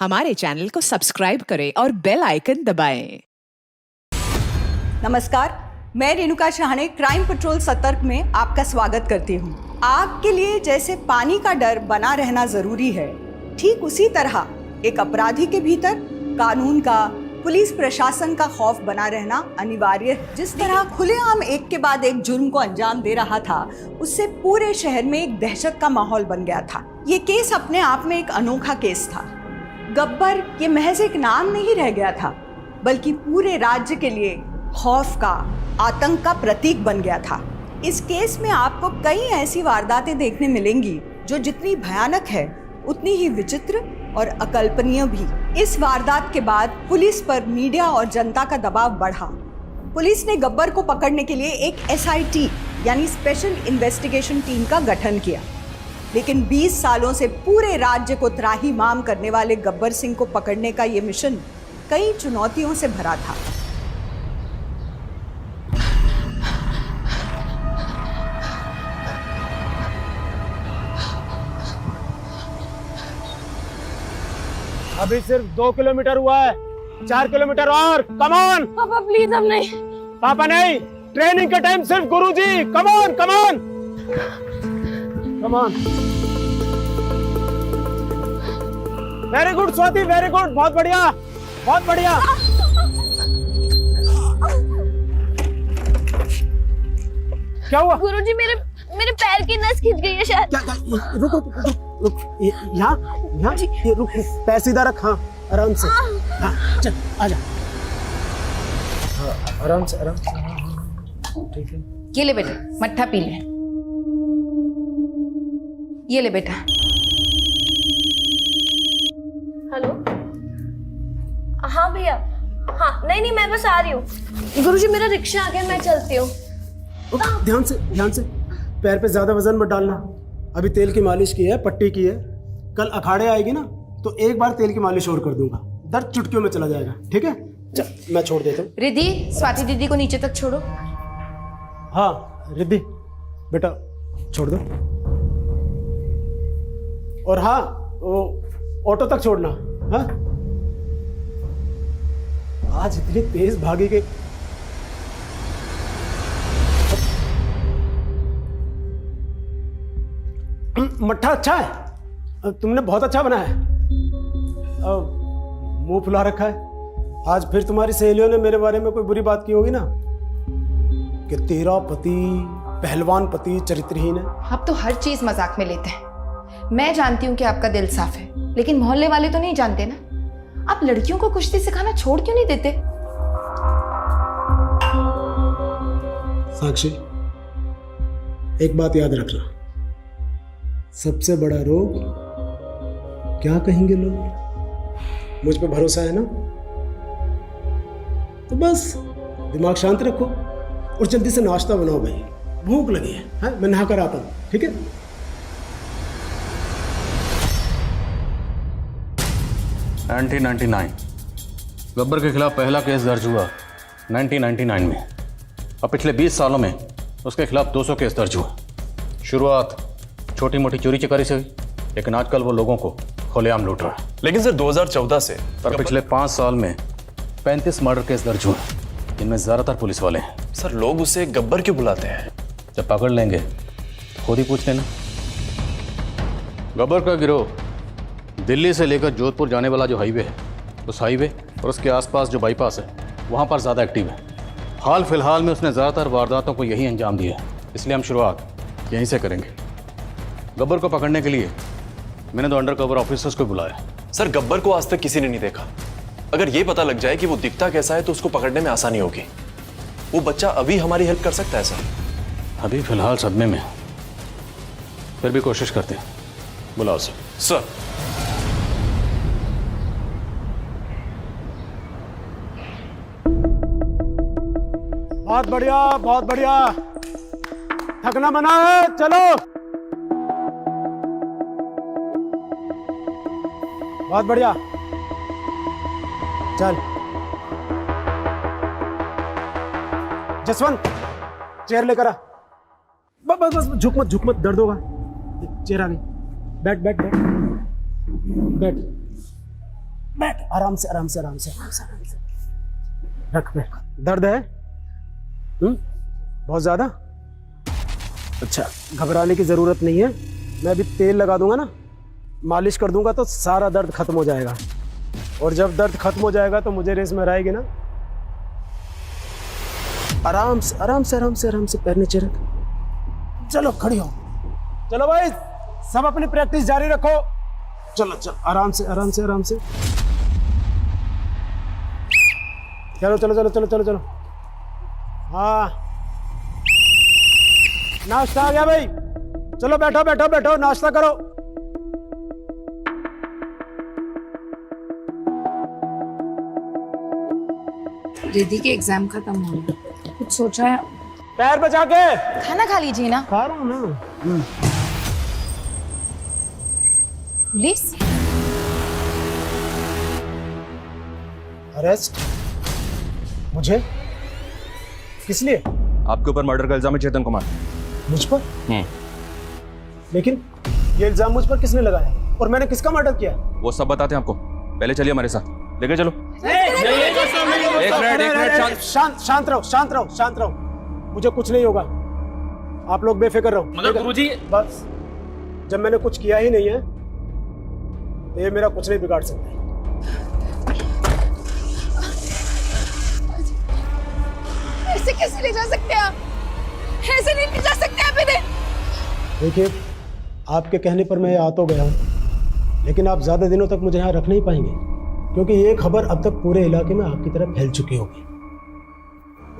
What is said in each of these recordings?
हमारे चैनल को सब्सक्राइब करें और बेल आइकन दबाएं। नमस्कार, मैं रेणुका शाहणे क्राइम पेट्रोल सतर्क में आपका स्वागत करती हूँ। आग के लिए जैसे पानी का डर बना रहना जरूरी है, ठीक उसी तरह एक अपराधी के भीतर कानून का, पुलिस प्रशासन का खौफ बना रहना अनिवार्य है। जिस तरह खुलेआम एक के बाद एक जुर्म को अंजाम दे रहा था, उससे पूरे शहर में एक दहशत का माहौल बन गया था। ये केस अपने आप में एक अनोखा केस था। गब्बर ये महज एक नाम नहीं रह गया था, बल्कि पूरे राज्य के लिए खौफ का, आतंक का प्रतीक बन गया था। इस केस में आपको कई ऐसी वारदातें देखने मिलेंगी जो जितनी भयानक है उतनी ही विचित्र और अकल्पनीय भी। इस वारदात के बाद पुलिस पर मीडिया और जनता का दबाव बढ़ा। पुलिस ने गब्बर को पकड़ने के लिए एक SIT यानी स्पेशल इन्वेस्टिगेशन टीम का गठन किया, लेकिन 20 सालों से पूरे राज्य को त्राहिमाम करने वाले गब्बर सिंह को पकड़ने का ये मिशन कई चुनौतियों से भरा था। अभी सिर्फ 2 किलोमीटर हुआ है, 4 किलोमीटर और। कम ऑन पापा प्लीज, अब नहीं। पापा नहीं, ट्रेनिंग के टाइम सिर्फ गुरुजी। Come on come on come on. Very good Swati, very good, बहुत बढ़िया बहुत बढ़िया। क्या हुआ? गुरुजी, मेरे पैर की नस खिंच गई है शायद। रुक रुक रुक रुक, यहाँ ये रुक, पैर सीधा रख। हाँ आराम से, हाँ चल आजा। हाँ आराम से आराम से, ठीक है। ये ले बेटा, मट्ठा पी ले। ये ले बेटा। हेलो, हाँ भैया। हाँ नहीं, मैं बस आ रही हूँ। गुरुजी, मेरा रिक्शा आ गया, मैं चलती हूँ। ध्यान से, पैर पे ज्यादा वजन मत डालना। अभी तेल की मालिश की है, पट्टी की है। कल अखाड़े आएगी ना तो एक बार तेल की मालिश और कर दूंगा, दर्द चुटकियों में चला जाएगा। ठीक है, चल मैं छोड़ देता हूँ। रिद्धि, स्वाति दीदी को नीचे तक छोड़ो। हाँ रिद्धि बेटा, छोड़ दो। और हाँ, वो ऑटो तक छोड़ना। हाँ, आज इतनी तेज भागी कि मट्ठा अच्छा है, तुमने बहुत अच्छा बनाया है। मुंह फुला रखा है। आज फिर तुम्हारी सहेलियों ने मेरे बारे में कोई बुरी बात की होगी ना, कि तेरा पति पहलवान पति चरित्रहीन है। आप तो हर चीज मजाक में लेते हैं। मैं जानती हूँ कि आपका दिल साफ है, लेकिन मोहल्ले वाले तो नहीं जानते ना। आप लड़कियों को कुश्ती सिखाना छोड़ क्यों नहीं देते? साक्षी, एक बात याद रखना, सबसे बड़ा रोग क्या कहेंगे लोग। मुझ पे भरोसा है ना, तो बस दिमाग शांत रखो और जल्दी से नाश्ता बनाओ भाई, भूख लगी है। मैं नहा कर आता हूँ, ठीक है? एंटी 99 गब्बर के खिलाफ पहला केस दर्ज हुआ 1999 में, और पिछले 20 सालों में उसके खिलाफ 200 केस दर्ज हुए। शुरुआत छोटी मोटी चोरी चकारी से हुई, लेकिन आजकल वो लोगों को खुलेआम लूट रहा है। लेकिन सर 2014 से पर पिछले 5 साल में 35 मर्डर केस दर्ज हुए, इनमें ज्यादातर पुलिस वाले हैं। सर लोग उसे गब्बर क्यों बुलाते हैं? जब पकड़ लेंगे तो खुद ही पूछ लेना। गब्बर का गिरोह दिल्ली से लेकर जोधपुर जाने वाला जो हाईवे है, उस हाईवे और उसके आसपास जो बाईपास है, वहाँ पर ज़्यादा एक्टिव है। हाल फिलहाल में उसने ज़्यादातर वारदातों को यही अंजाम दिया है, इसलिए हम शुरुआत यहीं से करेंगे। गब्बर को पकड़ने के लिए मैंने तो अंडर कवर ऑफिसर्स को बुलाया। सर गब्बर को आज तक किसी ने नहीं देखा। अगर ये पता लग जाए कि वो दिखता कैसा है तो उसको पकड़ने में आसानी होगी। वो बच्चा अभी हमारी हेल्प कर सकता है सर। अभी फिलहाल सदमे में, फिर भी कोशिश करते हैं। बुलाओ सर। सर बहुत बढ़िया बहुत बढ़िया, थकना मना है, चलो। बहुत बढ़िया, चल। जसवंत, चेयर लेकर आ। बस बस झुक मत, दर्द होगा। चेयर आ गई। बैठ बैठ बैठ बैठ। बैठ, आराम से आराम से आराम से आराम से आराम से रख। बैठ। दर्द है? बहुत ज्यादा? अच्छा, घबराने की जरूरत नहीं है। मैं अभी तेल लगा दूंगा ना, मालिश कर दूंगा तो सारा दर्द खत्म हो जाएगा। और जब दर्द खत्म हो जाएगा तो मुझे रेस में रहेगी ना। आराम से आराम से आराम से आराम से पैर नीचे रख। चलो खड़ी हो। चलो भाई, सब अपनी प्रैक्टिस जारी रखो। चलो चलो, आराम से आराम से आराम से। चलो चलो चलो चलो चलो चलो। हाँ, नाश्ता आ गया भाई। चलो बैठो बैठो बैठो, नाश्ता करो। दीदी के एग्जाम खत्म हो गए, कुछ सोचा है? पैर बचा के। खाना खा लीजिए ना। खा रहा हूँ ना। पुलिस? अरेस्ट? मुझे? किस लिए? आपके ऊपर मर्डर का इल्जाम है चेतन कुमार। मुझ पर? लेकिन ये इल्जाम मुझ पर किसने लगाया और मैंने किसका मर्डर किया? वो सब बताते हैं आपको, पहले चलिए हमारे साथ, लेके चलो। एक मिनट शांत रहो शांत रहो शांत रहो। मुझे कुछ नहीं होगा, आप लोग बेफिक्र रहो। मगर गुरुजी, बस, जब मैंने कुछ किया ही नहीं है तो ये मेरा कुछ नहीं बिगाड़ सकते। ऐसे कैसे ले जा सकते हैं आप? ऐसे नहीं ले जा सकते आप इन्हें। देखिए, आपके कहने पर मैं आ तो गया हूँ, लेकिन आप ज़्यादा दिनों तक मुझे यहाँ रख नहीं पाएंगे, क्योंकि ये खबर अब तक पूरे इलाके में आपकी तरफ फैल चुकी होगी।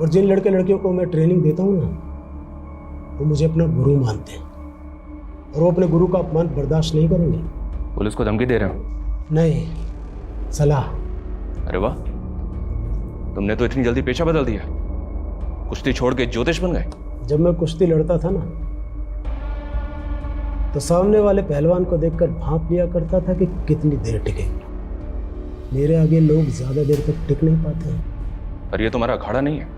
और जिन लड़के लड़कियों को मैं ट्रेनिंग देता हूँ ना, वो मुझे अपना गुरु मानते हैं और वो अपने गुरु का अपमान बर्दाश्त नहीं करेंगे। पुलिस को धमकी दे रहे हो? नहीं, सलाह। अरे वाह, तुमने तो इतनी जल्दी पेशा बदल दिया, कुश्ती छोड़ के ज्योतिष बन गए। जब मैं कुश्ती लड़ता था ना, तो सामने वाले पहलवान को देखकर भांप लिया करता था कि कितनी देर टिकेगी। मेरे आगे लोग ज्यादा देर तक टिक नहीं पाते हैं। पर ये तुम्हारा अखाड़ा नहीं है।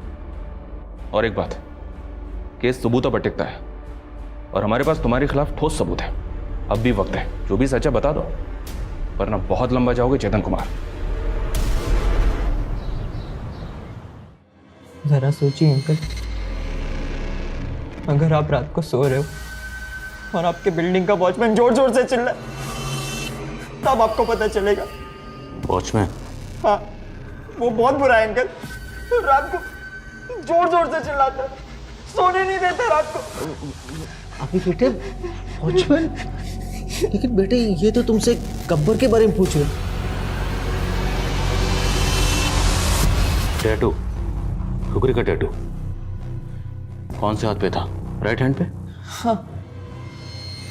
और एक बात, केस सबूतों पर टिकता है और हमारे पास तुम्हारे खिलाफ ठोस सबूत है। अब भी वक्त है, जो भी सच है बता दो, वरना बहुत लंबा जाओगे चेतन कुमार। जरा सोचिए अंकल, अगर आप रात को सो रहे हो और आपके बिल्डिंग का वॉचमैन जोर जोर से चिल्लाए, तब आपको पता चलेगा। वॉचमैन? हाँ, वो बहुत बुरा है अंकल। रात को जोर जोर से चिल्लाता है, सोने नहीं देता रात को। अभी बेटे वॉचमैन? लेकिन बेटे ये तो तुमसे गब्बर के बारे में पूछ रहे। टैटू, ठुकरी का टैटू कौन से हाथ पे था? राइट हैंड पे? हाँ,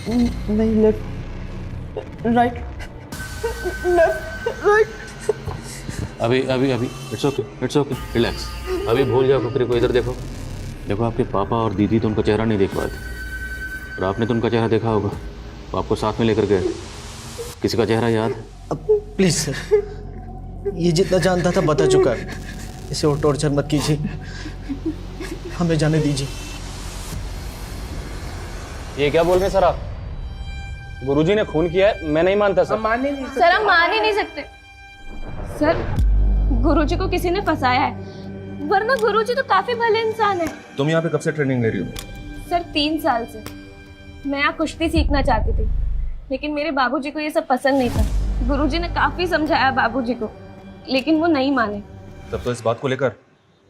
नहीं, लेफ्ट, राइट, राइट। अभी अभी अभी इट्स ओके रिलैक्स। अभी भूल जाओ ठुकरी को। इधर देखो, देखो आपके पापा और दीदी तो उनका चेहरा नहीं देख पाए थे, और आपने तो उनका चेहरा देखा होगा, वो आपको साथ में लेकर गए। किसी का चेहरा याद? अब प्लीज सर, ये जितना जानता था बता चुका है, इसे और टॉर्चर मत कीजिए, हमें जाने दीजिए। ये क्या बोल रहे हैं सर आप? गुरुजी ने खून किया है, मैं नहीं मानता सर। सर हम मान ही नहीं सकते। सर, गुरुजी को किसी ने फंसाया है, वरना गुरुजी तो काफी भले इंसान है। तुम यहाँ पे कब से ट्रेनिंग ले रही हो? सर 3 साल से मैं यहाँ कुश्ती सीखना चाहती थी, लेकिन मेरे बाबूजी को ये सब पसंद नहीं था। गुरुजी ने काफी समझाया बाबूजी को, लेकिन वो नहीं माने। तब तो इस बात को लेकर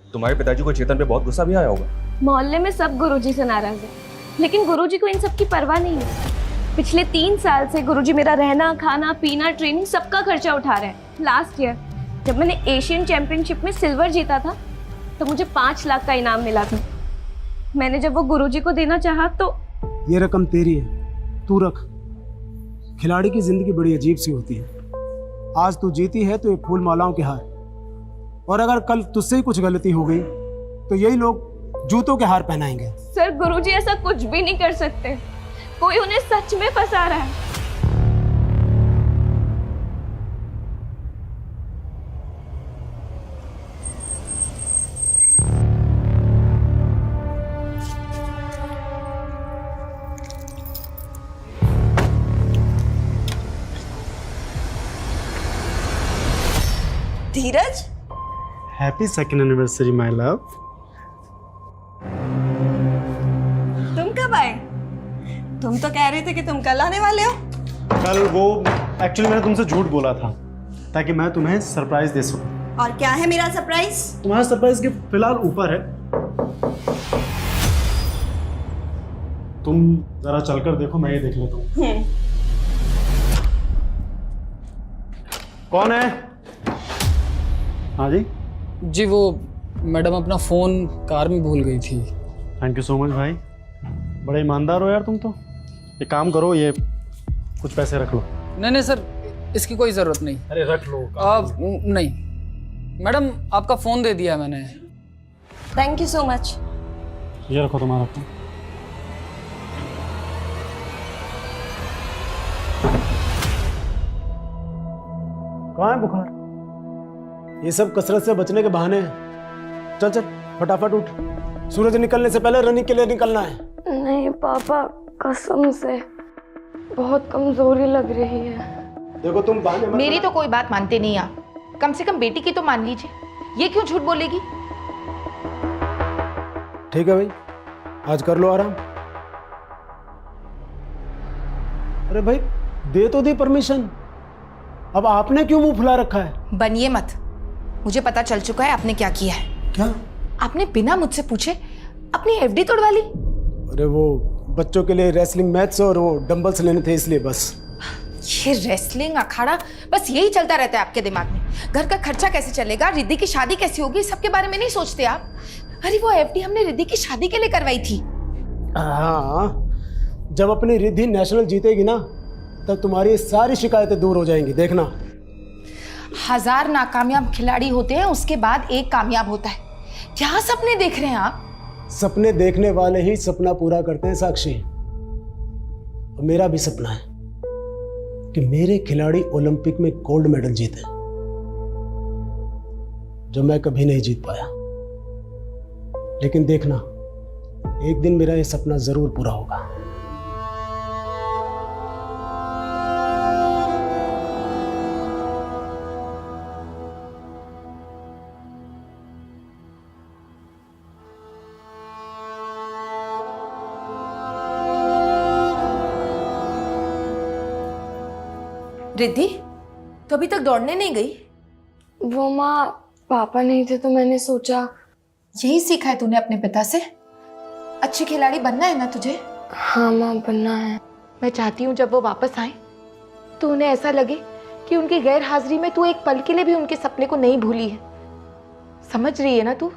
तुम्हारे पिताजी को चेतन पे बहुत गुस्सा भी आया होगा। मोहल्ले में सब गुरुजी से नाराज है, लेकिन गुरुजी को इन सब की परवाह नहीं है। पिछले 3 साल से गुरुजी मेरा रहना, खाना, पीना, ट्रेनिंग सबका खर्चा उठा रहे हैं। लास्ट ईयर जब मैंने एशियन चैंपियनशिप में सिल्वर जीता था, तो मुझे 5 लाख का इनाम मिला था। मैंने जब वो गुरुजी को देना चाहा तो ये रकम तेरी है, तू रख। खिलाड़ी की जिंदगी बड़ी अजीब सी होती है। आज तू जीती है तो ये फूल मालाओं के हार, और अगर कल तुझसे ही कुछ गलती हो गई तो यही लोग जूतों के हार पहनाएंगे। सर, गुरुजी ऐसा कुछ भी नहीं कर सकते, कोई उन्हें सच में फंसा रहा है। Dheeraj, happy second anniversary my love. तुम कब आए? तुम तो कह रहे थे कि तुम कल आने वाले हो। कल वो एक्चुअली मैंने तुमसे झूठ बोला था ताकि मैं तुम्हें सरप्राइज दे सकूं। और क्या है मेरा सरप्राइज? तुम्हारा सरप्राइज गिफ्ट फिलहाल ऊपर है, तुम जरा चलकर देखो, मैं ये देख लेता हूँ। कौन है? हाँ जी जी, वो मैडम अपना फ़ोन कार में भूल गई थी। थैंक यू सो मच भाई, बड़े ईमानदार हो यार तुम तो। एक काम करो, ये कुछ पैसे रख लो। नहीं सर, इसकी कोई ज़रूरत नहीं। अरे रख लो। नहीं मैडम, आपका फ़ोन दे दिया मैंने। Thank you so much. ये रखो तुम्हारा फ़ोन। कहाँ है बुखार? ये सब कसरत से बचने के बहाने हैं। चल चल फटाफट उठ, सूरज निकलने से पहले रनिंग के लिए निकलना है। नहीं पापा, कसम से बहुत कमजोरी लग रही है। देखो तुम बहाने मत मेरी तो कोई बात मानते नहीं आप, कम से कम बेटी की तो मान लीजिए। ये क्यों झूठ बोलेगी? ठीक है भाई, आज कर लो आराम। अरे भाई दे तो दी परमिशन, अब आपने क्यों मुंह फुला रखा है? बनिए मत, मुझे पता चल चुका है आपने क्या किया है। क्या? आपने बिना मुझसे पूछे अपनी एफडी तोड़वा ली। अरे वो बच्चों के लिए रेसलिंग मैच और वो डंबल्स लेने थे, इसलिए बस। ये रेसलिंग अखाड़ा बस यही चलता रहता है आपके दिमाग में। घर का खर्चा कैसे चलेगा, रिद्धि की शादी कैसी होगी, सबके बारे में नहीं सोचते आप। अरे वो एफडी हमने रिद्धि की शादी के लिए करवाई थी। हाँ, जब अपनी रिद्धि नेशनल जीतेगी ना, तब तुम्हारी सारी शिकायतें दूर हो जाएंगी, देखना। 1000 नाकामयाब खिलाड़ी होते हैं, उसके बाद एक कामयाब होता है। क्या सपने देख रहे हैं आप? सपने देखने वाले ही सपना पूरा करते हैं साक्षी। और मेरा भी सपना है कि मेरे खिलाड़ी ओलंपिक में गोल्ड मेडल जीते, जो मैं कभी नहीं जीत पाया। लेकिन देखना, एक दिन मेरा ये सपना जरूर पूरा होगा। रिद्धि तो अभी तक दौड़ने नहीं गई? वो माँ, पापा नहीं थे तो मैंने सोचा। यही सीखा है तूने अपने पिता से? अच्छी खिलाड़ी बनना है ना तुझे? हाँ माँ, बनना है। मैं चाहती हूँ जब वो वापस आए तो उन्हें ऐसा लगे कि उनकी गैर हाजिरी में तू एक पल के लिए भी उनके सपने को नहीं भूली है। समझ रही है ना तू?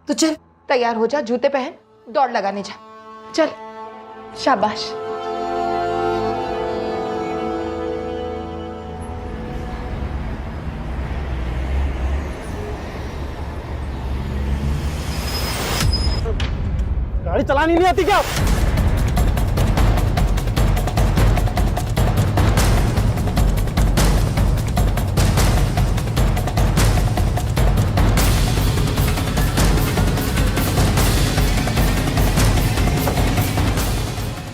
तो चल तैयार हो जा, जूते पहन, दौड़ लगाने जा। चल, शाबाश। गाड़ी चलानी नहीं आती क्या?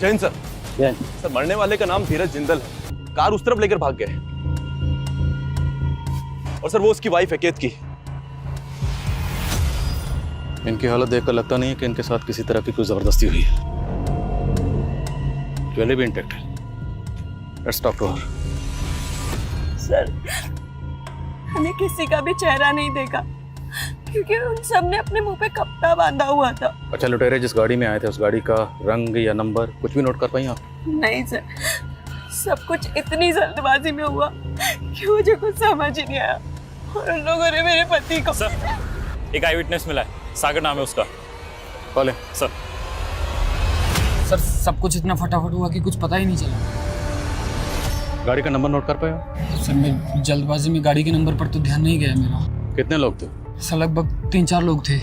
जैन सर। सर, मरने वाले का नाम धीरज जिंदल है। कार उस तरफ लेकर भाग गए। और सर वो उसकी वाइफ है केतकी। इनकी हालत देखकर लगता नहीं है कि इनके साथ किसी तरह की कोई जबरदस्ती हुई है। ज्वेलरी भी इंटैक्ट है। Let's talk to her. Sir, हमें किसी का भी चेहरा नहीं देखा क्योंकि उन सब ने अपने मुंह पे कपड़ा बांधा हुआ था। अच्छा, लुटेरे जिस गाड़ी में आए थे उस गाड़ी का रंग या नंबर कुछ भी नोट कर पाई आप? नहीं सर, सब कुछ इतनी जल्दबाजी में हुआ कि मुझे कुछ समझ ही नहीं आया और उन लोगों ने मेरे पति को। सर, एक आई विटनेस मिला है, सागर नाम है उसका। कॉल है सर। सर, सब कुछ इतना फटाफट हुआ कि कुछ पता ही नहीं चला। गाड़ी का नंबर नोट कर पाए हो? सर, मैं जल्दबाजी में गाड़ी के नंबर पर तो ध्यान नहीं गया मेरा। कितने लोग थे? सर, लगभग 3-4 लोग थे।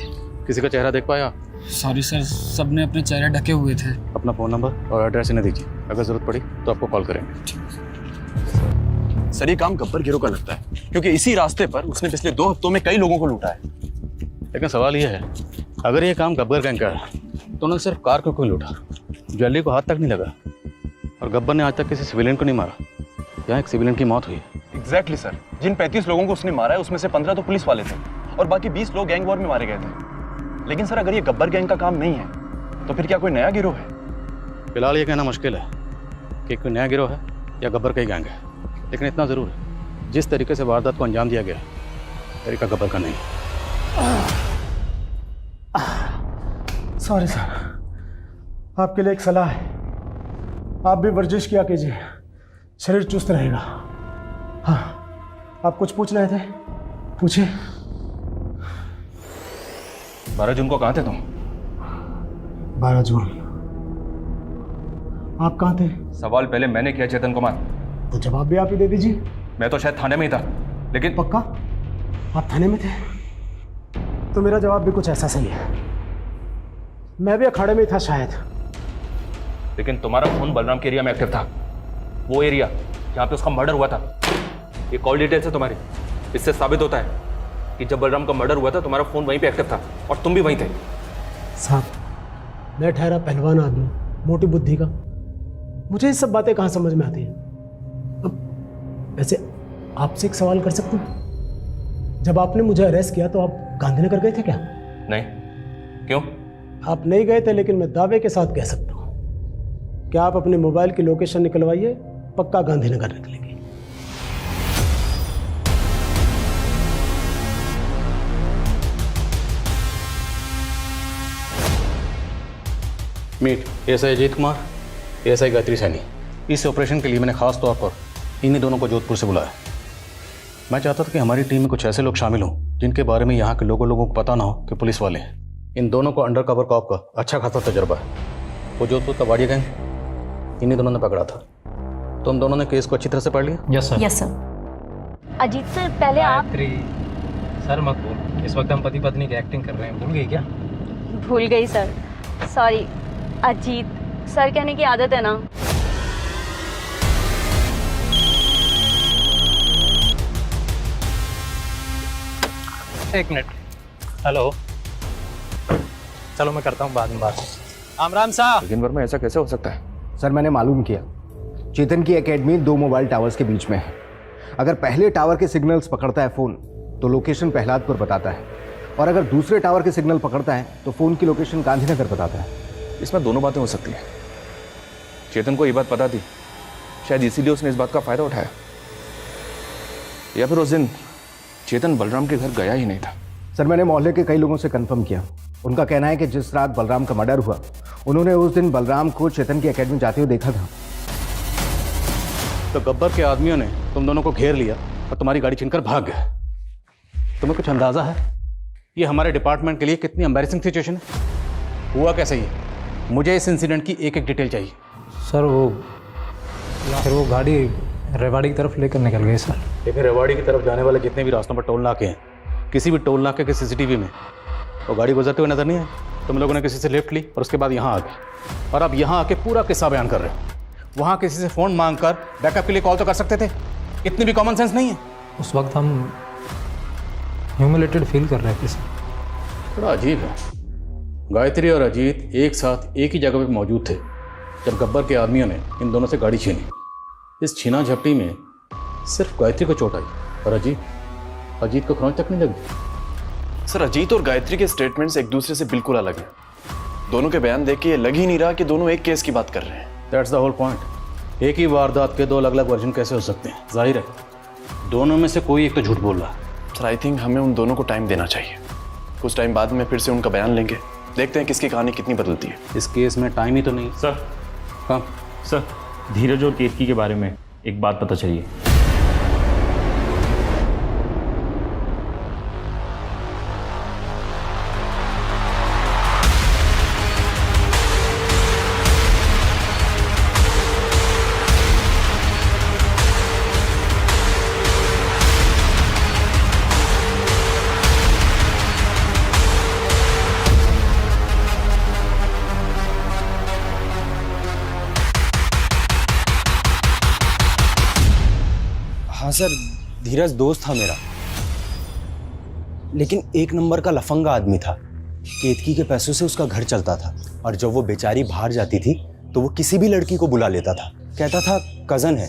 किसी का चेहरा देख पाया? सॉरी सर, सबने अपने चेहरे ढके हुए थे। अपना फ़ोन नंबर और एड्रेस इन्हें दीजिए, अगर ज़रूरत पड़ी तो आपको कॉल करेंगे। सर, ये काम गब्बर गिरोह का लगता है क्योंकि इसी रास्ते पर उसने पिछले 2 हफ्तों में कई लोगों को लूटा है। लेकिन सवाल ये है, अगर ये काम गब्बर गैंग का है तो उन्होंने सिर्फ कार को क्यों लूटा? ज्वेलरी को हाथ तक नहीं लगा और गब्बर ने आज तक किसी सिविलियन को नहीं मारा। यहाँ एक सिविलियन की मौत हुई है। एग्जैक्टली सर, जिन 35 लोगों को उसने मारा है उसमें से 15 तो पुलिस वाले थे और बाकी 20 लोग गैंग वॉर में मारे गए थे। लेकिन सर अगर ये गब्बर गैंग का काम नहीं है तो फिर क्या कोई नया गिरोह है? फिलहाल ये कहना मुश्किल है कि कोई नया गिरोह है या गब्बर का ही गैंग है, लेकिन इतना ज़रूर है जिस तरीके से वारदात को अंजाम दिया गया तरीका गब्बर का नहीं। सॉरी सर, आपके लिए एक सलाह है, आप भी वर्जिश किया कीजिए, शरीर चुस्त रहेगा। हाँ, आप कुछ पूछ रहे थे, पूछिए। 12 जून को कहाँ थे तुम? 12 जून आप कहाँ थे? सवाल पहले मैंने किया चेतन कुमार, तो जवाब भी आप ही दे दीजिए। मैं तो शायद थाने में ही था, लेकिन पक्का आप थाने में थे? तो मेरा जवाब भी कुछ ऐसा सही है, मैं भी अखाड़े में ही था शायद। लेकिन तुम्हारा फोन बलराम के एरिया में एक्टिव था, वो एरिया जहाँ पे उसका मर्डर हुआ था। ये कॉल डिटेल्स है तुम्हारी, इससे साबित होता है कि जब बलराम का मर्डर हुआ था तुम्हारा फोन वहीं पे एक्टिव था और तुम भी वहीं थे। साहब, मैं ठहरा पहलवान आदमी, मोटी बुद्धि का, मुझे ये सब बातें कहाँ समझ में आती हैं। अब वैसे आपसे एक सवाल कर सकता हूँ? जब आपने मुझे अरेस्ट किया तो आप गांधीनगर गए थे क्या? नहीं। क्यों? आप नहीं गए थे, लेकिन मैं दावे के साथ कह सकता हूँ कि आप अपने मोबाइल की लोकेशन निकलवाइए, पक्का गांधीनगर निकलेंगे। Meet ASI Ajit Kumar, ASI Gayatri Saini. इस ऑपरेशन के लिए मैंने खास तौर पर इन्हीं दोनों को जोधपुर से बुलाया। मैं चाहता था कि हमारी टीम में कुछ ऐसे लोग शामिल हों जिनके बारे में यहाँ के लोगों को पता ना हो कि पुलिस वाले हैं। इन दोनों को अंडर कवर कॉप का अच्छा खासा तजर्बा है। वो जोधपुर का वाड़िया गैंग इन्हीं दोनों ने पकड़ा था। तुम दोनों ने केस को अच्छी तरह से पढ़ लिया? Yes sir. Yes sir. Ajit sir, पहले आप। सर मत बोल, इस वक्त हम पति पत्नी की एक्टिंग कर रहे हैं, भूल गई क्या? भूल गई सर, सॉरी। अजीत सर कहने की आदत है ना। एक मिनट। हेलो, चलो मैं करता हूँ बाद में बात। राम राम साहब। लेकिन वर्मा ऐसा कैसे हो सकता है? सर मैंने मालूम किया, चेतन की एकेडमी 2 मोबाइल टावर्स के बीच में है। अगर पहले टावर के सिग्नल्स पकड़ता है फ़ोन तो लोकेशन प्रहलादपुर बताता है, और अगर दूसरे टावर के सिग्नल पकड़ता है तो फ़ोन की लोकेशन गांधीनगर बताता है। इसमें दोनों बातें हो सकती हैं। चेतन को ये बात पता थी, शायद इसीलिए उसने इस बात का फायदा उठाया, या फिर उस दिन चेतन बलराम के घर गया ही नहीं था। सर मैंने मोहल्ले के कई लोगों से कंफर्म किया, उनका कहना है कि जिस रात बलराम का मर्डर हुआ उन्होंने उस दिन बलराम को चेतन की एकेडमी जाते हुए देखा था। तो गब्बर के आदमियों ने तुम दोनों को घेर लिया और तुम्हारी गाड़ी छीनकर भाग गए। तुम्हें कुछ अंदाजा है ये हमारे डिपार्टमेंट के लिए कितनी एम्बैरेसिंग सिचुएशन है? हुआ कैसे ये? मुझे इस इंसिडेंट की एक एक डिटेल चाहिए। सर वो गाड़ी रेवाड़ी की तरफ लेकर निकल गई सर। लेकिन रेवाड़ी की तरफ जाने वाले जितने भी रास्तों पर टोल नाके हैं, किसी भी टोल नाके के सीसीटीवी में वो गाड़ी गुजरते हुए नजर नहीं आई। तुम लोगों ने किसी से लिफ्ट ली और उसके बाद यहाँ आ गए, और अब यहाँ आके पूरा किस्सा बयान कर रहे हो। वहाँ किसी से फ़ोन मांग कर बैकअप के लिए कॉल तो कर सकते थे, इतनी भी कॉमन सेंस नहीं है? उस वक्त हम ह्यूमिलेटेड फील कर रहे थे सर। बड़ा अजीब है, गायत्री और अजीत एक साथ एक ही जगह पे मौजूद थे जब गब्बर के आदमियों ने इन दोनों से गाड़ी छीनी। इस छीना झपटी में सिर्फ गायत्री को चोट आई और अजीत को खरोंच तक नहीं लगी। सर अजीत और गायत्री के स्टेटमेंट्स एक दूसरे से बिल्कुल अलग हैं। दोनों के बयान देख के ये लग ही नहीं रहा कि दोनों एक केस की बात कर रहे हैं। That's the whole point. एक ही वारदात के 2 अलग अलग वर्जन कैसे हो सकते हैं? जाहिर है दोनों में से कोई एक तो झूठ बोल रहा है। सर आई थिंक हमें उन दोनों को टाइम देना चाहिए। कुछ टाइम बाद में फिर से उनका बयान लेंगे, देखते हैं किसकी कहानी कितनी बदलती है। इस केस में टाइम ही तो नहीं। सर हाँ सर, धीरज और केतकी के बारे में एक बात पता चली है। हाँ सर, धीरज दोस्त था मेरा, लेकिन एक नंबर का लफंगा आदमी था। केतकी के पैसों से उसका घर चलता था, और जब वो बेचारी बाहर जाती थी तो वो किसी भी लड़की को बुला लेता था, कहता था कज़न है,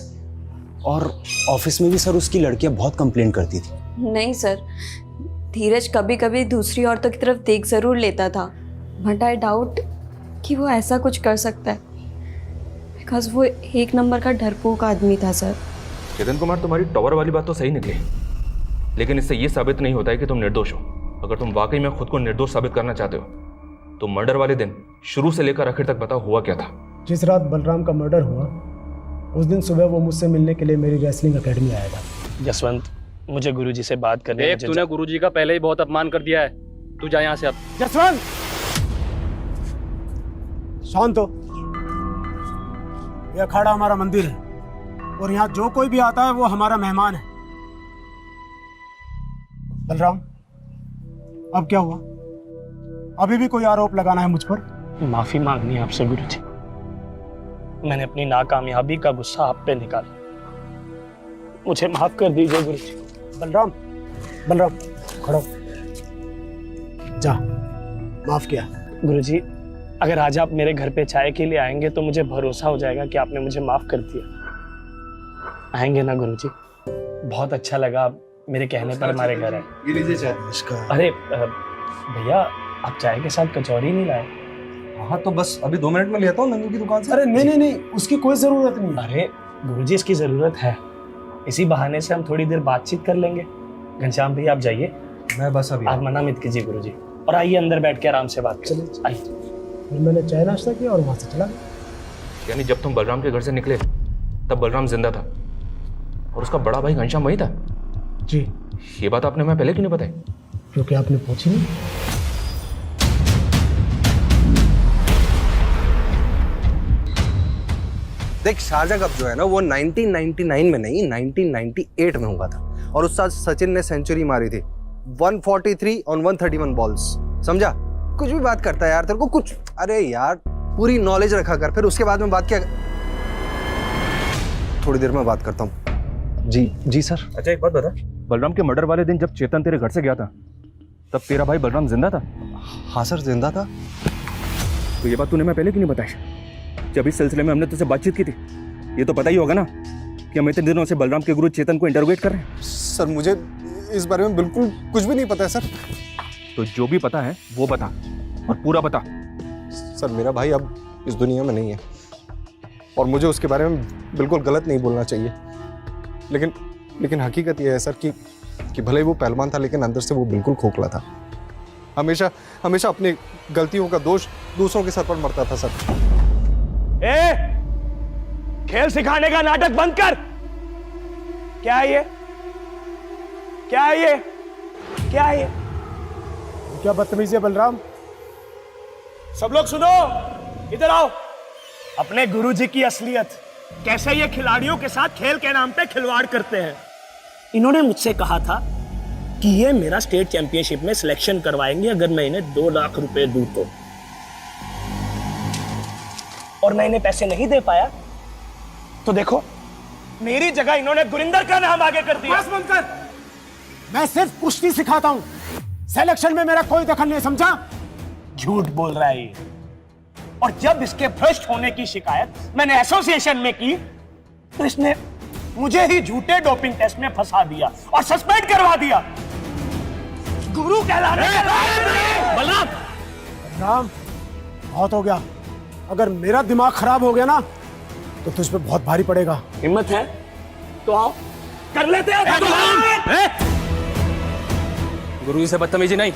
और ऑफिस में भी सर उसकी लड़कियां बहुत कंप्लेंट करती थी। नहीं सर, धीरज कभी कभी दूसरी औरतों की तरफ देख ज़रूर लेता था, बट आई डाउट कि वो ऐसा कुछ कर सकता है, बिकॉज वो एक नंबर का डरपोक आदमी था सर। चेतन कुमार, तुम्हारी टॉवर वाली बात तो सही निकली, लेकिन इससे ये साबित नहीं होता है कि तुम निर्दोष हो। अगर तुम वाकई में खुद को निर्दोष साबित करना चाहते हो तो मर्डर वाले दिन शुरू से लेकर आखिर तक बताओ हुआ क्या था। जिस रात बलराम का मर्डर हुआ उस दिन सुबह वो मुझसे मिलने के लिए मेरी रेसलिंग एकेडमी आया था। जसवंत, मुझे गुरुजी से बात करनी है। तूने गुरुजी का पहले ही बहुत अपमान कर दिया है, तू जा यहाँ से अब। जसवंत, शांत हो। यह अखाड़ा हमारा मंदिर है और यहाँ जो कोई भी आता है वो हमारा मेहमान है। बलराम, अब क्या हुआ? अभी भी कोई आरोप लगाना है मुझ पर? माफी मांगनी है आपसे गुरुजी। मैंने अपनी नाकामयाबी का गुस्सा आप पे निकाला, मुझे माफ कर दीजिए गुरुजी। बलराम, बलराम खड़ो, जा, माफ किया। गुरुजी, अगर आज आप मेरे घर पे चाय के लिए आएंगे तो मुझे भरोसा हो जाएगा कि आपने मुझे माफ कर दिया। आएंगे ना गुरुजी? बहुत अच्छा लगा आप मेरे कहने पर हमारे घर आए। ये लीजिए चाय। अरे भैया, आप चाय के साथ कचौरी नहीं लाए? हाँ तो बस अभी 2 मिनट में लेता हूँ नंदू की दुकान से। अरे नहीं, उसकी कोई जरूरत नहीं। अरे गुरुजी, इसकी जरूरत है। इसी बहाने से हम थोड़ी देर बातचीत कर लेंगे। घनश्याम भैया आप जाइए, मैं बस अभी आप मना मत कीजिए गुरुजी, और आइए अंदर बैठ के आराम से बात करें। आइए। फिर मैंने चाय नाश्ता किया और वहां से चला गया। यानी जब तुम बलराम के घर से निकले तब बलराम जिंदा था और उसका बड़ा भाई घनश्याम वही था? जी। ये बात आपने मैं पहले क्यों नहीं बताई? क्योंकि आपने पूछी नहीं। देख, शारजा कप जो है ना वो 1999 में नहीं 1998 में हुआ था और उस साल सचिन ने सेंचुरी मारी थी 143 ऑन 131 बॉल्स। समझा? कुछ भी बात करता है यार, तेरे को कुछ, अरे यार पूरी नॉलेज रखा कर, फिर उसके बाद में बात क्या। थोड़ी देर में बात करता हूँ। जी सर। अच्छा एक बात बता, बलराम के मर्डर वाले दिन जब चेतन तेरे घर से गया था तब तेरा भाई बलराम जिंदा था? हाँ सर, जिंदा था। तो ये बात तूने मैं पहले क्यों नहीं बताई? जब इस सिलसिले में हमने तुझसे बातचीत की थी ये तो पता ही होगा ना कि हम इतने दिनों से बलराम के गुरु चेतन को इंटरोगेट कर रहे हैं। सर मुझे इस बारे में बिल्कुल कुछ भी नहीं पता है सर। तो जो भी पता है वो बता, और पूरा बता। सर मेरा भाई अब इस दुनिया में नहीं है और मुझे उसके बारे में बिल्कुल गलत नहीं बोलना चाहिए, लेकिन हकीकत यह है सर कि भले ही वो पहलवान था लेकिन अंदर से वो बिल्कुल खोखला था। हमेशा अपनी गलतियों का दोष दूसरों के सर पर मरता था सर। खेल सिखाने का नाटक बंद कर। क्या है ये? क्या है ये? क्या है ये? क्या बदतमीजी है बलराम? सब लोग सुनो, इधर आओ। अपने गुरुजी की असलियत, कैसे ये खिलाड़ियों के साथ खेल के नाम पे खिलवाड़ करते हैं। इन्होंने मुझसे कहा था कि ये मेरा स्टेट चैंपियनशिप में सिलेक्शन करवाएंगे अगर मैं इन्हें 2 लाख रुपए दूं तो, और मैं इन्हें पैसे नहीं दे पाया तो देखो मेरी जगह इन्होंने गुरिंदर का नाम आगे कर दिया। बस बंद कर। मैं सिर्फ कुश्ती सिखाता हूं, सिलेक्शन में मेरा कोई दखल नहीं, समझा? झूठ बोल रहा है ये। और जब इसके भ्रष्ट होने की शिकायत मैंने एसोसिएशन में की तो इसने मुझे ही झूठे डोपिंग टेस्ट में फंसा दिया और सस्पेंड करवा दिया। गुरु कहलाने के लायक। बलराम, बहुत हो गया। अगर मेरा दिमाग खराब हो गया ना तो तुझ पे बहुत भारी पड़ेगा। हिम्मत है तो आओ, कर लेते हैं। गुरुजी से बदतमीजी नहीं,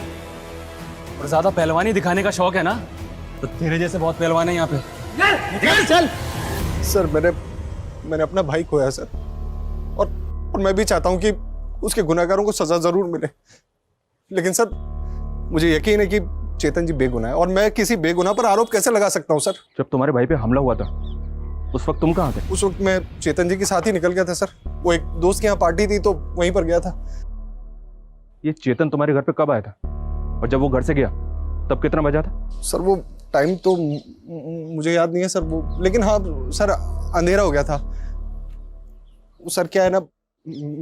और ज्यादा पहलवानी दिखाने का शौक है ना तो तेरे जैसे बहुत पहलवान है यहाँ पे। चल। सर मैंने अपना भाई खोया सर, और मैं भी चाहता हूं कि उसके गुनहगारों को सजा जरूर मिले, लेकिन सर मुझे यकीन है कि चेतन जी बेगुनाह है और मैं किसी बेगुनाह पर आरोप कैसे लगा सकता हूं सर? जब तुम्हारे भाई पे हमला हुआ था उस वक्त तुम कहाँ थे? उस वक्त मैं चेतन जी के साथ ही निकल गया था सर। वो एक दोस्त के यहाँ पार्टी थी तो वहीं पर गया था। ये चेतन तुम्हारे घर पे कब आया था, और जब वो घर से गया तब कितना बजा था? सर वो टाइम तो मुझे याद नहीं है सर, वो, लेकिन हाँ सर अंधेरा हो गया था। सर क्या है ना,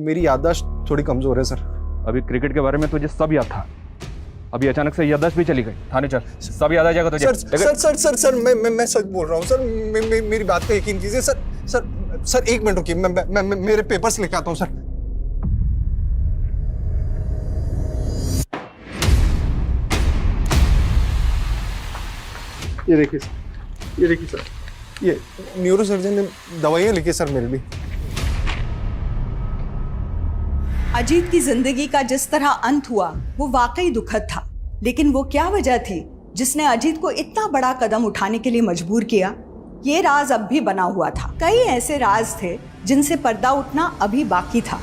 मेरी याददाश्त थोड़ी कमजोर है सर। अभी क्रिकेट के बारे में तुझे सब याद था, अभी अचानक से याददाश्त भी चली गई। थाने चल, सब याद आ जाएगा तुझे। सर मैं सच बोल रहा हूँ सर। मेरी बात पे यकीन कीजिए सर। सर 1 मिनट रुकिए, मैं मेरे पेपर्स लेके आता हूँ सर। ये देखिए सर, ये न्यूरोसर्जन ने दवाइयाँ लिखी सर मेरे लिए। अजीत की जिंदगी का जिस तरह अंत हुआ वो वाकई दुखद था, लेकिन वो क्या वजह थी जिसने अजीत को इतना बड़ा कदम उठाने के लिए मजबूर किया, ये राज अब भी बना हुआ था। कई ऐसे राज थे जिनसे पर्दा उठना अभी बाकी था।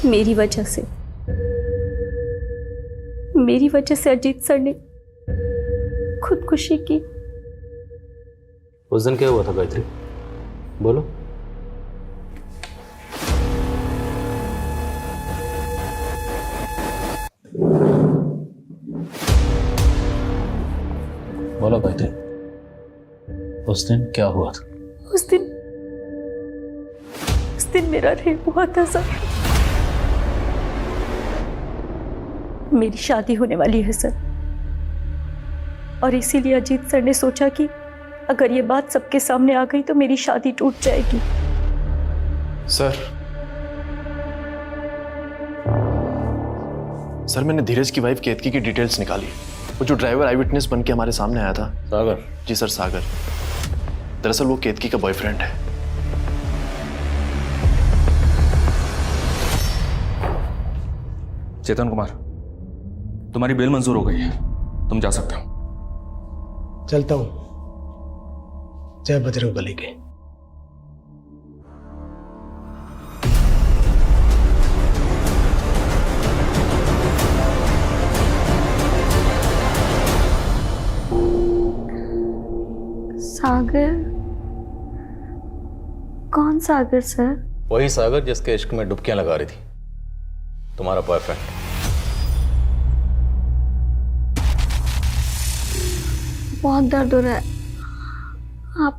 मेरी वजह से अजीत सर ने खुदकुशी की। उस दिन क्या हुआ था गायत्री, बोलो। बोलो गायत्री, उस दिन क्या हुआ था? उस दिन मेरा रेप हुआ था सर। मेरी शादी होने वाली है सर, और इसीलिए अजीत सर ने सोचा कि अगर ये बात सबके सामने आ गई तो मेरी शादी टूट जाएगी। सर मैंने धीरज की वाइफ केतकी की डिटेल्स निकाली। वो जो ड्राइवर आई विटनेस बन के हमारे सामने आया था, सागर। जी सर, सागर। दरअसल वो केतकी का बॉयफ्रेंड है। चेतन कुमार, तुम्हारी बेल मंजूर हो गई है, तुम जा सकते हो। चलता हूँ। जय बजरंगबली के। सागर? कौन सागर सर? वही सागर जिसके इश्क में डुबकियां लगा रही थी, तुम्हारा बॉयफ्रेंड। बहुत दर्द हो रहा है, आप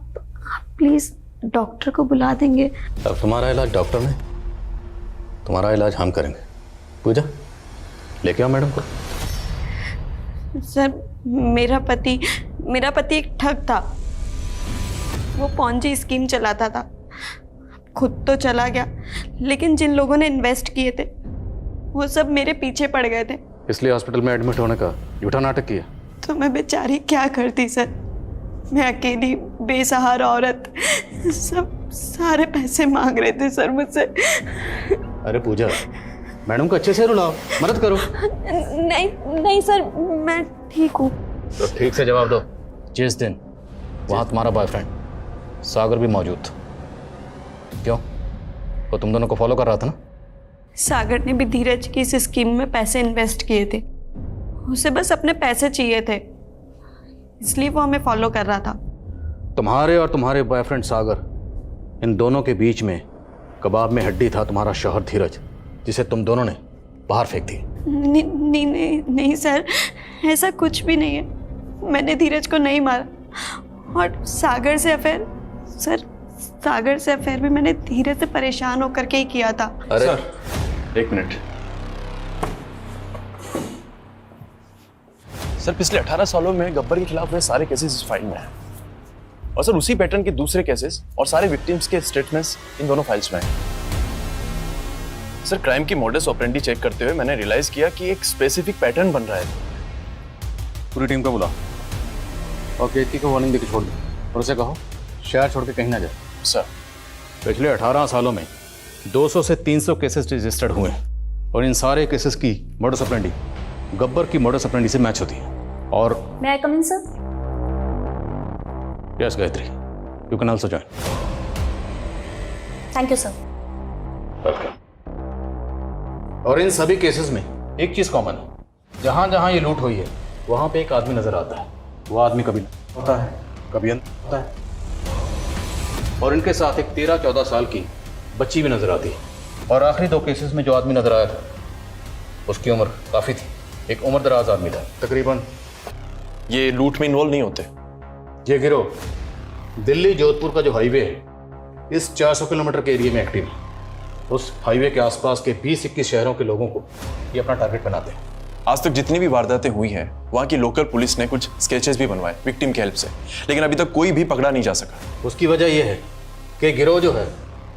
प्लीज डॉक्टर को बुला देंगे? अब तुम्हारा इलाज डॉक्टर ने, तुम्हारा इलाज हम करेंगे। पूजा, लेके आओ मैडम को। सर मेरा पति एक ठग था। वो पॉन्जी स्कीम चलाता था, खुद तो चला गया, लेकिन जिन लोगों ने इन्वेस्ट किए थे वो सब मेरे पीछे पड़ गए थे। इसलिए हॉस्पिटल में एडमिट होने का झूठा नाटक किया। तो मैं बेचारी क्या करती सर, मैं अकेली बेसहारा औरत, सब सारे पैसे मांग रहे थे सर मुझसे। अरे पूजा, मैडम को अच्छे से रुलाओ, मदद करो। नहीं सर, मैं ठीक हूँ। तो ठीक से जवाब दो। जिस दिन वहाँ तुम्हारा बॉयफ्रेंड सागर भी मौजूद था, क्यों? वो तुम दोनों को फॉलो कर रहा था ना? सागर ने भी धीरज की इस स्कीम में पैसे इन्वेस्ट किए थे। उसे बस अपने पैसे चाहिए थे, इसलिए वो हमें फॉलो कर रहा था। तुम्हारे और तुम्हारे बॉयफ्रेंड सागर, इन दोनों के बीच में कबाब में हड्डी था तुम्हारा शौहर धीरज, जिसे तुम दोनों ने बाहर फेंक दी। नहीं सर, ऐसा कुछ भी नहीं है। मैंने धीरज को नहीं मारा, और सागर से अफेयर भी मैंने धीरज से परेशान होकर के ही किया था। अरे सर, 1 मिनट। सर पिछले 18 सालों में गब्बर के खिलाफ हुए सारे केसेस इस फाइल में हैं, और सर उसी पैटर्न के दूसरे केसेस और सारे विक्टिम्स के स्टेटमेंट्स इन दोनों फाइल्स में हैं। सर क्राइम की मॉडस ऑपरेंडी चेक करते हुए मैंने रियलाइज किया कि एक स्पेसिफिक पैटर्न बन रहा है। पूरी टीम को बुला और केतकी को वार्निंग देकर छोड़ दो, और उसे कहो शहर छोड़ के कहीं ना जाए। सर पिछले 18 सालों में 200 से 300 केसेस रजिस्टर्ड हुए हैं, और इन सारे केसेस की मॉडस ऑपरेंडी गब्बर की मॉडस ऑपरेंडी से मैच होती है। और मैं I come in sir? Yes Gayatri, you can also join. Thank you sir. Welcome. और इन सभी केसेस में एक चीज कॉमन है, जहां जहां ये लूट हुई है वहां पे एक आदमी नजर आता है। वो आदमी कभी होता है, कभी अंदर होता है, और इनके साथ एक 13-14 साल की बच्ची भी नजर आती है। और आखिरी 2 केसेस में जो आदमी नजर आया था उसकी उम्र काफी थी, एक उम्रदराज आदमी था तकरीबन। ये लूट में इन्वॉल्व नहीं होते? ये गिरोह दिल्ली जोधपुर का जो हाईवे है, इस 400 किलोमीटर के एरिया में एक्टिव है। उस हाईवे के आसपास के 20-21 शहरों के लोगों को ये अपना टारगेट बनाते हैं। आज तक जितनी भी वारदातें हुई हैं वहां की लोकल पुलिस ने कुछ स्केचेस भी बनवाए विक्टिम की हेल्प से, लेकिन अभी तक कोई भी पकड़ा नहीं जा सका। उसकी वजह यह है कि गिरोह जो है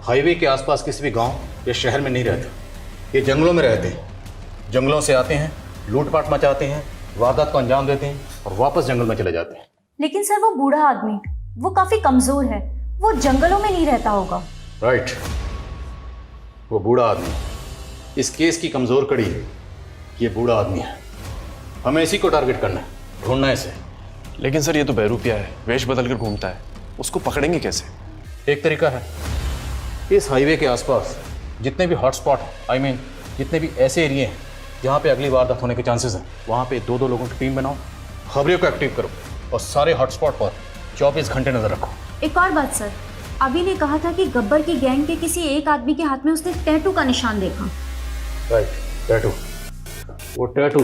हाईवे के आसपास किसी भी गांव या शहर में नहीं रहते, ये जंगलों में रहते हैं। जंगलों से आते हैं, लूटपाट मचाते हैं, वारदात को अंजाम देते हैं और वापस जंगल में चले जाते हैं। लेकिन सर वो बूढ़ा आदमी, वो काफी कमजोर है, वो जंगलों में नहीं रहता होगा। राइट, वो बूढ़ा आदमी इस केस की कमजोर कड़ी है। ये बूढ़ा आदमी है, हमें इसी को टारगेट करना है, ढूंढना है इसे। लेकिन सर ये तो बहरूपिया है, वेश बदल कर घूमता है, उसको पकड़ेंगे कैसे? एक तरीका है, इस हाईवे के आसपास जितने भी हॉटस्पॉट जितने भी ऐसे एरिए हैं जहाँ पे अगली वारदात होने के चांसेस हैं, वहाँ पे 2-2 लोगों की टीम बनाओ, खबरियों को एक्टिव करो और सारे हॉटस्पॉट पर 24 घंटे नजर रखो। एक और बात सर, अभी ने कहा था कि गब्बर की गैंग के किसी एक आदमी के हाथ में उसने टैटू का निशान देखा। Right, tattoo. वो टैटू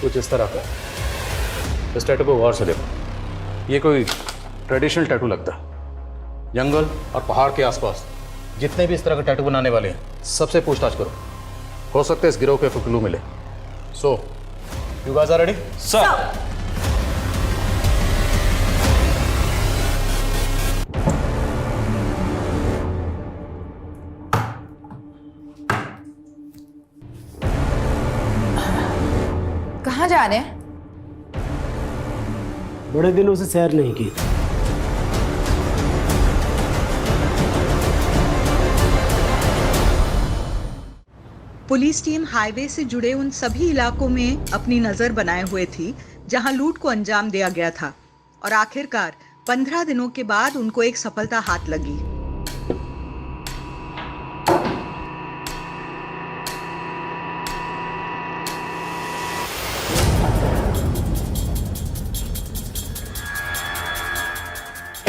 कुछ इस तरह का है। इस टैटू को गौर से देखो, ये कोई ट्रेडिशनल टैटू लगता है। जंगल और पहाड़ के आसपास जितने भी इस तरह के टैटू बनाने वाले हैं, सबसे पूछताछ करो, हो सकता है इस गिरोह के कोई क्लू मिले। So you guys are ready? Sir. कहाँ जा रहे हैं? बड़े दिनों से सैर नहीं की। पुलिस टीम हाईवे से जुड़े उन सभी इलाकों में अपनी नजर बनाए हुए थी जहां लूट को अंजाम दिया गया था और आखिरकार 15 दिनों के बाद उनको एक सफलता हाथ लगी।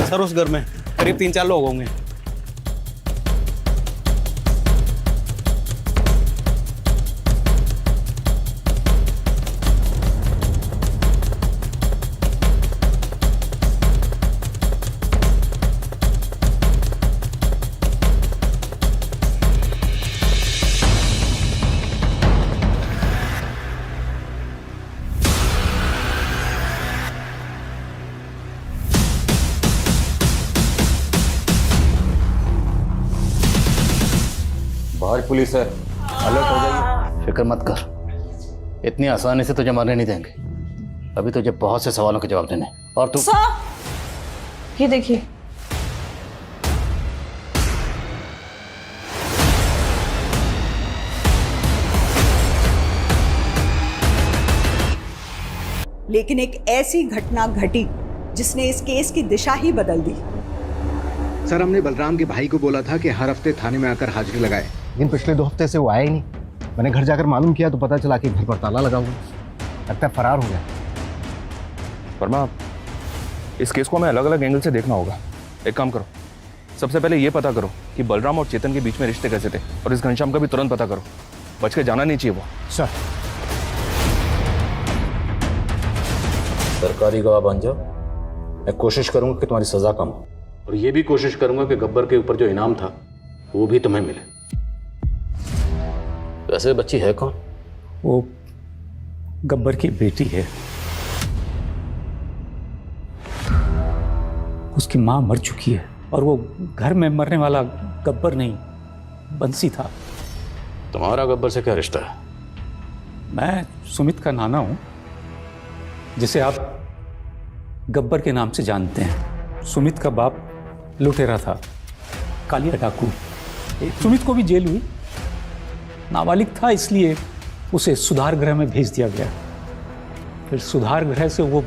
सर उस घर में करीब 3-4 लोग होंगे। बाहर पुलिस है, अलर्ट हो जाइए। फिक्र मत कर, इतनी आसानी से तुझे मारने नहीं देंगे। अभी तुझे बहुत से सवालों के जवाब देने। और तू ये देखिए, लेकिन एक ऐसी घटना घटी जिसने इस केस की दिशा ही बदल दी। सर हमने बलराम के भाई को बोला था कि हर हफ्ते थाने में आकर हाजिरी लगाए, लेकिन पिछले 2 हफ्ते से वो आया ही नहीं। मैंने घर जाकर मालूम किया तो पता चला कि घर पर ताला लगा हुआ, लगता है फरार हो गया। वर्मा, इस केस को हमें अलग अलग एंगल से देखना होगा। एक काम करो, सबसे पहले ये पता करो कि बलराम और चेतन के बीच में रिश्ते कैसे थे, और इस घनश्याम का भी तुरंत पता करो। बच के जाना नहीं चाहिए वो। सर सरकारी गवाह बन जाओ, मैं कोशिश करूंगा कि तुम्हारी सजा कम हो, और ये भी कोशिश करूंगा कि गब्बर के ऊपर जो इनाम था वो भी तुम्हें मिले। वैसे बच्ची है कौन? वो गब्बर की बेटी है। उसकी माँ मर चुकी है और वो घर में मरने वाला गब्बर नहीं, बंसी था। तुम्हारा गब्बर से क्या रिश्ता है? मैं सुमित का नाना हूँ, जिसे आप गब्बर के नाम से जानते हैं। सुमित का बाप लुटेरा था, कालिया डाकू। सुमित को भी जेल हुई, नाबालिग था इसलिए उसे सुधार गृह में भेज दिया गया। फिर सुधार गृह से वो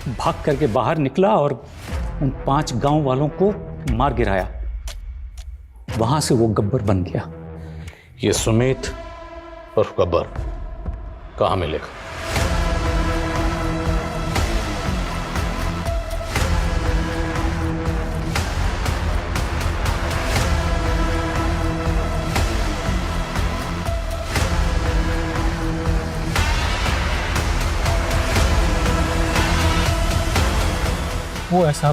भाग करके बाहर निकला और उन 5 गांव वालों को मार गिराया। वहां से वो गब्बर बन गया। ये सुमित और गब्बर कहाँ मिलेगा? वो ऐसा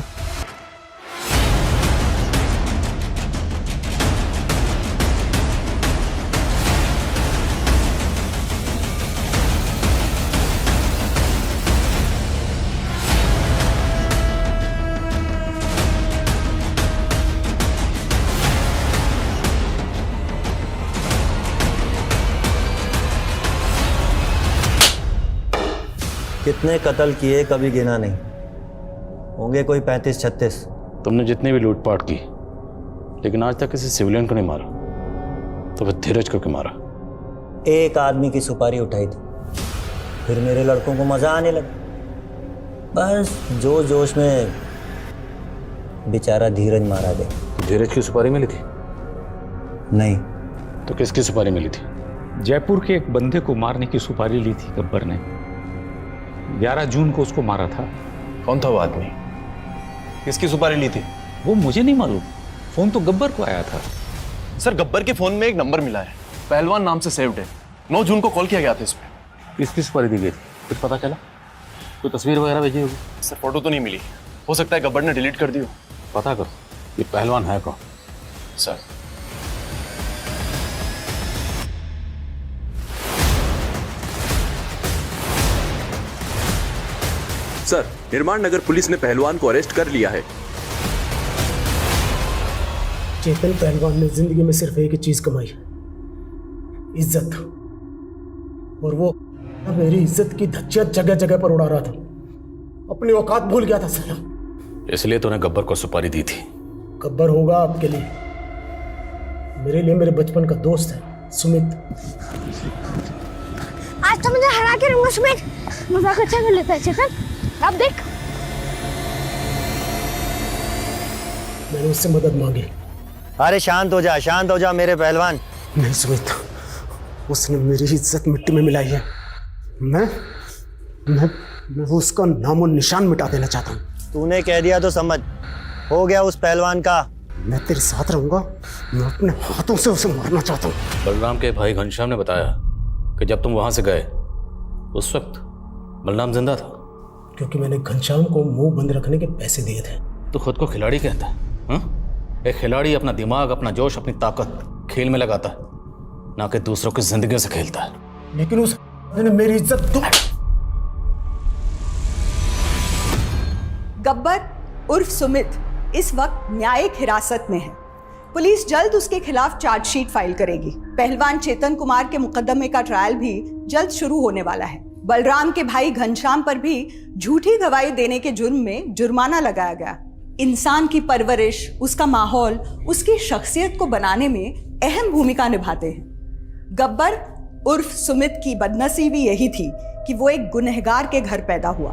कितने कत्ल किए कभी गिना नहीं, होंगे कोई 35-36। तुमने जितनी भी लूटपाट की, लेकिन आज तक किसी सिविलियन को नहीं मारा, तो फिर धीरज को क्यों मारा? एक आदमी की सुपारी उठाई थी, फिर मेरे लड़कों को मजा आने लगा। बस जोश में बेचारा धीरज मारा गया। धीरज की सुपारी मिली थी? नहीं। तो किसकी सुपारी मिली थी? जयपुर के एक बंदे को मारने की सुपारी ली थी गब्बर ने। 11 जून को उसको मारा था। कौन था वो आदमी? किसकी सुपारी ली थी? वो मुझे नहीं मालूम, फोन तो गब्बर को आया था। सर, गब्बर के फोन में एक नंबर मिला है, पहलवान नाम से सेव्ड है। 9 जून को कॉल किया गया था इस पे। किसकी सुपारी दी गई थी? कुछ पता चला? कोई तस्वीर वगैरह भेजी होगी? सर, फोटो तो नहीं मिली, हो सकता है गब्बर ने डिलीट कर दी हो। पता करो ये पहलवान है कौन। सर, सर, निर्माण नगर पुलिस ने पहलवान को अरेस्ट कर लिया है। चेतन पहलवान ने जिंदगी में सिर्फ एक ही चीज कमाई, इज्जत, और वो मेरी इज्जत की धज्जियां जगह जगह पर उड़ा रहा था। अपनी औकात भूल गया था साला। इसलिए तूने गब्बर को सुपारी दी थी? गब्बर होगा आपके लिए, मेरे लिए मेरे बचपन का दोस्त है सुमित। आज तो मुझे हरा के रहूंगा सुमित। मजाक अच्छा कर लेता है चेतन, अब देख। मैंने उससे मदद मांगी। अरे शांत हो जा मेरे पहलवान। नहीं सुमित, उसने मेरी इज्जत मिट्टी में मिलाई है। मैं उसका नामो निशान मिटा देना चाहता हूँ। तूने कह दिया तो समझ, हो गया उस पहलवान का। मैं तेरे साथ रहूंगा, मैं अपने हाथों से उसे मारना चाहता हूँ। बलराम के भाई घनश्याम ने बताया कि जब तुम वहां से गए उस वक्त बलराम जिंदा था। क्योंकि मैंने घनश्याम को मुंह बंद रखने के पैसे दिए थे। तो खुद को खिलाड़ी कहता है हा? एक खिलाड़ी अपना दिमाग, अपना जोश, अपनी ताकत खेल में लगाता है, ना कि दूसरों की जिंदगी से खेलता है। लेकिन उस ने मेरी इज्जत गब्बर उर्फ सुमित इस वक्त न्यायिक हिरासत में है। पुलिस जल्द उसके खिलाफ चार्जशीट फाइल करेगी। पहलवान चेतन कुमार के मुकदमे का ट्रायल भी जल्द शुरू होने वाला है। बलराम के भाई घनश्याम पर भी झूठी गवाही देने के जुर्म में जुर्माना लगाया गया। इंसान की परवरिश, उसका माहौल, उसकी शख्सियत को बनाने में अहम भूमिका निभाते हैं। गब्बर उर्फ सुमित की बदनसीबी यही थी कि वो एक गुनहगार के घर पैदा हुआ।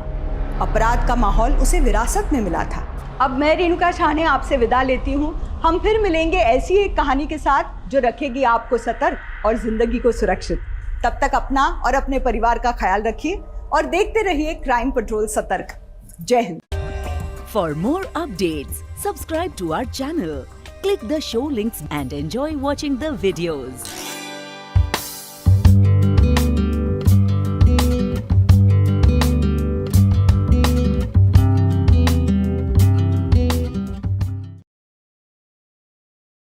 अपराध का माहौल उसे विरासत में मिला था। अब मैं रेणुका शाहने आपसे विदा लेती हूँ। हम फिर मिलेंगे ऐसी एक कहानी के साथ जो रखेगी आपको सतर्क और जिंदगी को सुरक्षित। तब तक अपना और अपने परिवार का ख्याल रखिए और देखते रहिए क्राइम पेट्रोल सतर्क। जय Hind. For more updates, subscribe to our channel, click the show links and enjoy watching the videos.